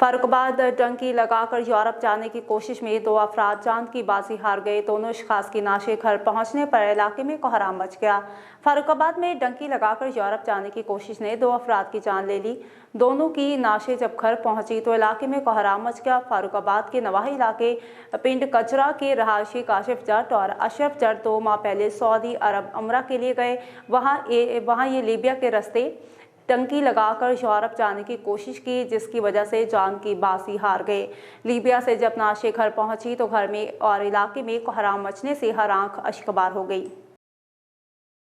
फारुखाबाद डंकी लगाकर यूरोप जाने की कोशिश में 2 अफराद जान की बाजी हार गए। दोनों अशखास की नाशे घर पहुंचने पर इलाके में कोहराम मच गया। फारुखाबाद में डंकी लगाकर यूरोप जाने की कोशिश ने 2 अफराद की जान ले ली। दोनों की नाशे जब घर पहुंची तो इलाके में कोहराम मच गया। फारुखाबाद के नवाही इलाके पिंड कचरा के रहायशी काशिफ जट और अशरफ जट 2 माह पहले सऊदी अरब उम्रा के लिए गए। वहाँ ये लीबिया के रास्ते टंकी लगाकर यूरोप जाने की कोशिश की, जिसकी वजह से जान की बाजी हार गए। लीबिया से जब नाशे घर पहुंची तो घर में और इलाके में कोहराम मचने से हर आंख अश्कबार हो गई।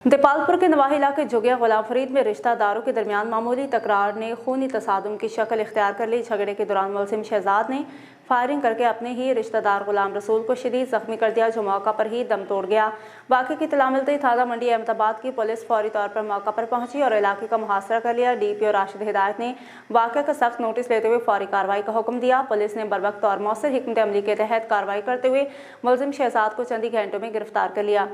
देपालपुर के नवाही इलाके जुगिया गुलाम फरीद में रिश्तेदारों के दरमियान मामूली तकरार ने खूनी तसादुम की शक्ल इख्तियार कर ली। झगड़े के दौरान मुलजिम शहजाद ने फायरिंग करके अपने ही रिश्तेदार गुलाम रसूल को शदीद जख्मी कर दिया, जो मौका पर ही दम तोड़ गया। वाक़े की इत्तला मिलते ही थाना मंडी अहमदाबाद की पुलिस फौरी तौर पर मौका पर पहुंची और इलाके का मुहासरा कर लिया। DPO राशिद हिदायत ने वाक़े का सख्त नोटिस लेते हुए फौरी कार्रवाई का हुक्म दिया। पुलिस ने बरवक्त और मौसर हिकमत अमली के तहत कार्रवाई करते हुए मुलजिम शहजाद को चंद ही घंटों में गिरफ्तार कर लिया।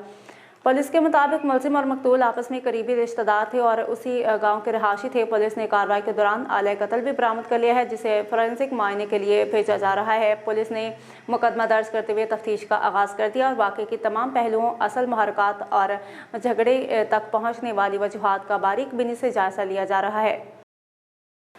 पुलिस के मुताबिक मुलजिम और मकतूल आपस में करीबी रिश्तेदार थे और उसी गांव के रहायशी थे। पुलिस ने कार्रवाई के दौरान आले कत्ल भी बरामद कर लिया है, जिसे फोरेंसिक मुआयने के लिए भेजा जा रहा है। पुलिस ने मुकदमा दर्ज करते हुए तफ्तीश का आगाज़ कर दिया और वाक़े की तमाम पहलुओं, असल मुहरकात और झगड़े तक पहुँचने वाली वजूहात का बारीक बिनी से जायजा लिया जा रहा है।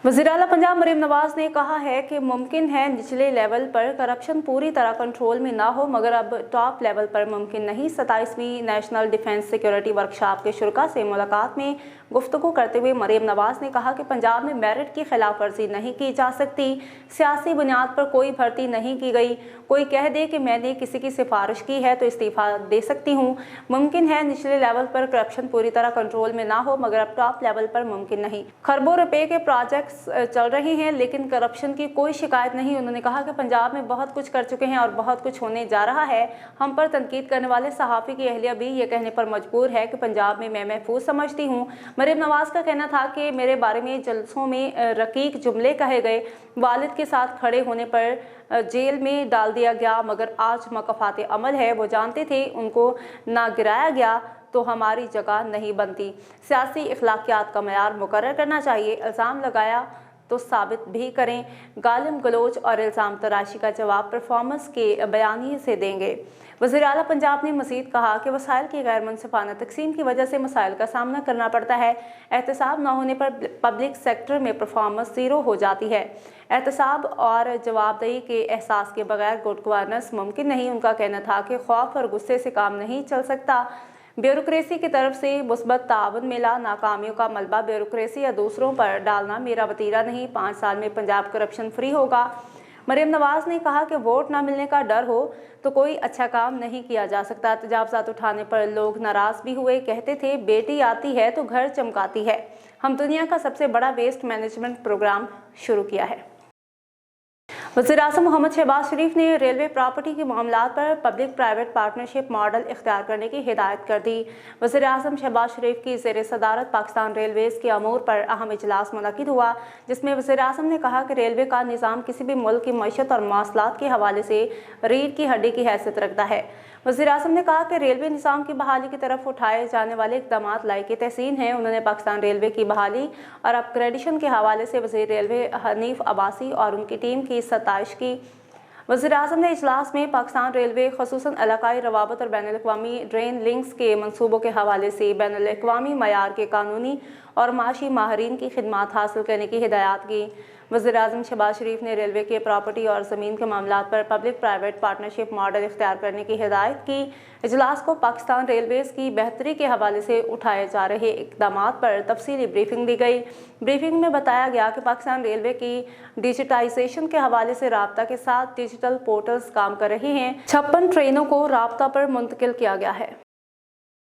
वज़ीर आला पंजाब मरीम नवाज ने कहा है कि मुमकिन है निचले लेवल पर करप्शन पूरी तरह कंट्रोल में ना हो, मगर अब टॉप लेवल पर मुमकिन नहीं। 27वीं नेशनल डिफेंस सिक्योरिटी वर्कशॉप के शुरका से मुलाकात में गुफ्तगू करते हुए मरीम नवाज ने कहा कि पंजाब में मेरिट की खिलाफ वर्जी नहीं की जा सकती। सियासी बुनियाद पर कोई भर्ती नहीं की गई। कोई कह दे कि मैंने किसी की सिफारिश की है तो इस्तीफ़ा दे सकती हूँ। मुमकिन है निचले लेवल पर करप्शन पूरी तरह कंट्रोल में ना हो, मगर अब टॉप लेवल पर मुमकिन नहीं। खरबों रुपए के प्रोजेक्ट्स चल रहे हैं लेकिन करप्शन की कोई शिकायत नहीं। उन्होंने कहा कि पंजाब में बहुत कुछ कर चुके हैं और बहुत कुछ होने जा रहा है। हम पर तनकीद करने वाले सहाफ़ी की अहलिया भी ये कहने पर मजबूर है कि पंजाब में मैं महफूज समझती हूँ। मरीम नवाज का कहना था कि मेरे बारे में जलसों में रकीक जुमले कहे गए, वालिद के साथ खड़े होने पर जेल में डाल दिया गया, मगर आज मकफात अमल है। वो जानते थे उनको ना गिराया गया तो हमारी जगह नहीं बनती। सियासी इखलाकियात का मयार मुकर्रर करना चाहिए। इल्ज़ाम लगाया तो साबित भी करें। गालिम गलोच और इल्ज़ाम तराशी का जवाब परफॉर्मेंस के बयानी से देंगे। वज़ीर आला पंजाब ने मज़ीद कहा कि वसाइल की गैर मुनसिफाना तकसीम की वजह से मसाइल का सामना करना पड़ता है। एहतसाब न होने पर पब्लिक सेक्टर में परफॉर्मेंस ज़ीरो हो जाती है। एहतसाब और जवाबदेही के एहसास के बगैर गुड गवर्नेंस मुमकिन नहीं। उनका कहना था कि खौफ और गुस्से से काम नहीं चल सकता। ब्यूरोक्रेसी की तरफ से मुस्बत ताउन मिला। नाकामियों का मलबा ब्यूरोक्रेसी या दूसरों पर डालना मेरा वतीरा नहीं। 5 साल में पंजाब करप्शन फ्री होगा। मरीम नवाज ने कहा कि वोट ना मिलने का डर हो तो कोई अच्छा काम नहीं किया जा सकता। तजावज़ात उठाने पर लोग नाराज़ भी हुए। कहते थे बेटी आती है तो घर चमकाती है। हम दुनिया का सबसे बड़ा वेस्ट मैनेजमेंट प्रोग्राम शुरू किया है। वज़ीर आज़म मोहम्मद शहबाज शरीफ ने रेलवे प्रॉपर्टी के मामलात पर पब्लिक प्राइवेट पार्टनरशिप मॉडल इख्तियार करने की हिदायत कर दी। वज़ीर आज़म शहबाज शरीफ की ज़ेर सदारत पाकिस्तान रेलवेज़ के अमूर पर अहम इजलास मुनक़िद हुआ, जिसमें वज़ीर आज़म ने कहा कि रेलवे का निज़ाम किसी भी मुल्क की मईशत और मवासलात के हवाले से रीढ़ की हड्डी की हैसियत रखता है। वज़ीर आज़म ने कहा कि रेलवे निज़ाम की बहाली की तरफ उठाए जाने वाले इक़दामात लायक़ तहसीन हैं। उन्होंने पाकिस्तान रेलवे की बहाली और अपग्रेडेशन के हवाले से वज़ीर रेलवे हनीफ अब्बासी और उनकी टीम की सताइश की। वज़ीर आज़म ने इजलास में पाकिस्तान रेलवे ख़ुसूसन इलाकाई रवाबत और बैनुल-अक़वामी ट्रेन लिंक्स के मनसूबों के हवाले से बैनुल-अक़वामी मयार के कानूनी और माशी माहरीन की खिदमात हासिल करने की हिदायत की। वज़ीर आज़म शहबाज शरीफ ने रेलवे के प्रॉपर्टी और ज़मीन के मामलात पर पब्लिक प्राइवेट पार्टनरशिप मॉडल इख्तियार करने की हिदायत की। इजलास को पाकिस्तान रेलवेज़ की बेहतरी के हवाले से उठाए जा रहे इक़दामात पर तफसीली ब्रीफिंग दी गई। ब्रीफिंग में बताया गया कि पाकिस्तान रेलवे की डिजिटाइजेशन के हवाले से राब्ता के साथ डिजिटल पोर्टल्स काम कर रहे हैं। 56 ट्रेनों को राब्ता पर मुंतकिल किया गया है।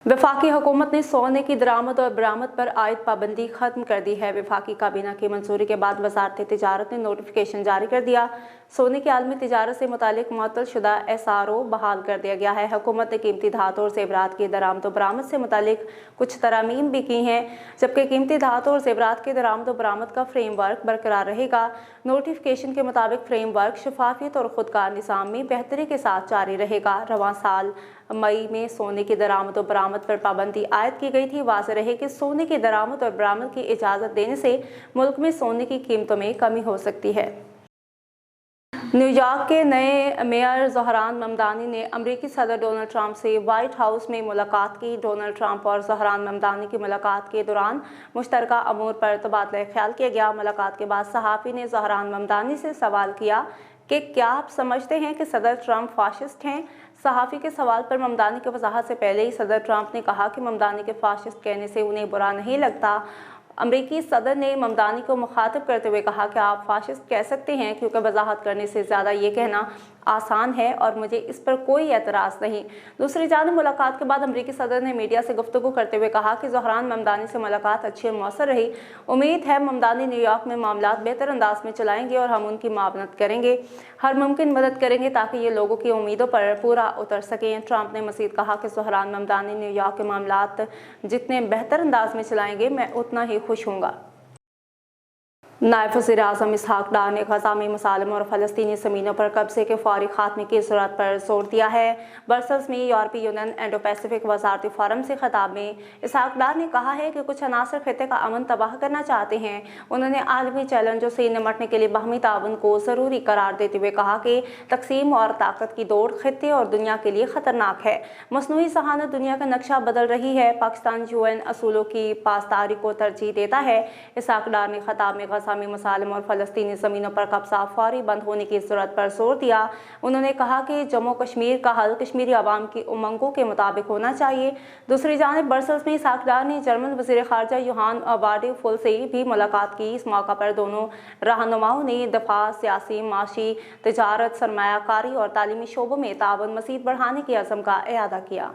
वफाकी हुकूमत ने सोने की दरामद और बरामद पर आयद पाबंदी खत्म कर दी है। वफाकी काबीना की मंजूरी के बाद वज़ारत तिजारत ने नोटिफिकेशन जारी कर दिया। सोने की आलमी तिजारत से मुतालिक मुअत्तल शुदा SRO बहाल कर दिया गया है। हुकूमत ने कीमती धातु और ज़ेवरात की दरामद और बरामद से मुतालिक कुछ तरामीम भी की हैं, जबकि कीमती धातु और ज़ेवरात की दरामद और बरामद का फ्रेमवर्क बरकरार रहेगा। नोटिफिकेशन के मुताबिक फ्रेमवर्क शफाफियत और खुदकार निज़ाम में बेहतरी के साथ जारी रहेगा। रवां साल मई में सोने की दरामद और बरामद पर पाबंदी आयद की गई थी। वाज़ेह रहे कि सोने की दरामद और बरामद की इजाज़त देने से मुल्क में सोने की कीमतों में कमी हो सकती है। نیو یارک کے نئے میئر زہران ممدانی نے امریکی صدر ڈونلڈ ٹرمپ سے وائٹ ہاؤس میں ملاقات کی۔ ڈونلڈ ٹرمپ اور زہران ممدانی کی ملاقات کے دوران مشترکہ امور پر تبادلہ خیال کیا گیا۔ ملاقات کے بعد صحافی نے زہران ممدانی سے سوال کیا کہ کیا آپ سمجھتے ہیں کہ صدر ٹرمپ فاشسٹ ہیں؟ صحافی کے سوال پر ممدانی کی وضاحت سے پہلے ہی صدر ٹرمپ نے کہا کہ ممدانی کے فاشسٹ کہنے سے انہیں برا نہیں لگتا۔ امریکی صدر نے ممدانی کو مخاطب کرتے ہوئے کہا کہ آپ فاشسٹ کہہ سکتے ہیں کیونکہ وضاحت کرنے سے زیادہ یہ کہنا آسان ہے اور مجھے اس پر کوئی اعتراض نہیں۔ دوسری جانب ملاقات کے بعد امریکی صدر نے میڈیا سے گفتگو کرتے ہوئے کہا کہ زہران ممدانی سے ملاقات اچھی اور مؤثر رہی۔ امید ہے ممدانی نیو یارک میں معاملات بہتر انداز میں چلائیں گے اور ہم ان کی معاونت کریں گے، ہر ممکن مدد کریں گے تاکہ یہ لوگوں کی امیدوں پر پورا اتر سکیں۔ ٹرمپ نے مزید کہا کہ زہران ممدانی نیو یارک کے معاملات جتنے بہتر انداز میں چلائیں گے میں اتنا ہی خوش ہوں گا۔ نائب وزیر اعظم اسحاق ڈار نے غزہ میں مظالم اور فلسطینی زمینوں پر قبضے کے فوری خاتمے کی ضرورت پر زور دیا ہے۔ برسلز میں یورپی یونین انڈو پیسفک وزارتی فورم سے خطاب میں اسحاق ڈار نے کہا ہے کہ کچھ عناصر خطے کا امن تباہ کرنا چاہتے ہیں۔ انہوں نے عالمی چیلنجوں سے نمٹنے کے لیے باہمی تعاون کو ضروری قرار دیتے ہوئے کہا کہ تقسیم اور طاقت کی دوڑ خطے اور دنیا کے لیے خطرناک ہے۔ مصنوعی ذہانت دنیا کا نقشہ بدل رہی ہے۔ پاکستان UN اصولوں کی پاسداری کو ترجیح دیتا ہے۔ اسحاق ڈار نے خطاب میں غزہ میں مظالم اور فلسطینی زمینوں پر قبضہ فوری بند ہونے کی ضرورت پر زور دیا۔ انہوں نے کہا کہ جموں کشمیر کا حل کشمیری عوام کی امنگوں کے مطابق ہونا چاہیے۔ دوسری جانب برسلز میں اسحاق ڈار نے جرمن وزیر خارجہ یوہان وارڈیفول سے بھی ملاقات کی۔ اس موقع پر دونوں رہنماؤں نے دفاع، سیاسی، معاشی، تجارت، سرمایہ کاری اور تعلیمی شعبوں میں تعاون مزید بڑھانے کے عزم کا اعادہ کیا۔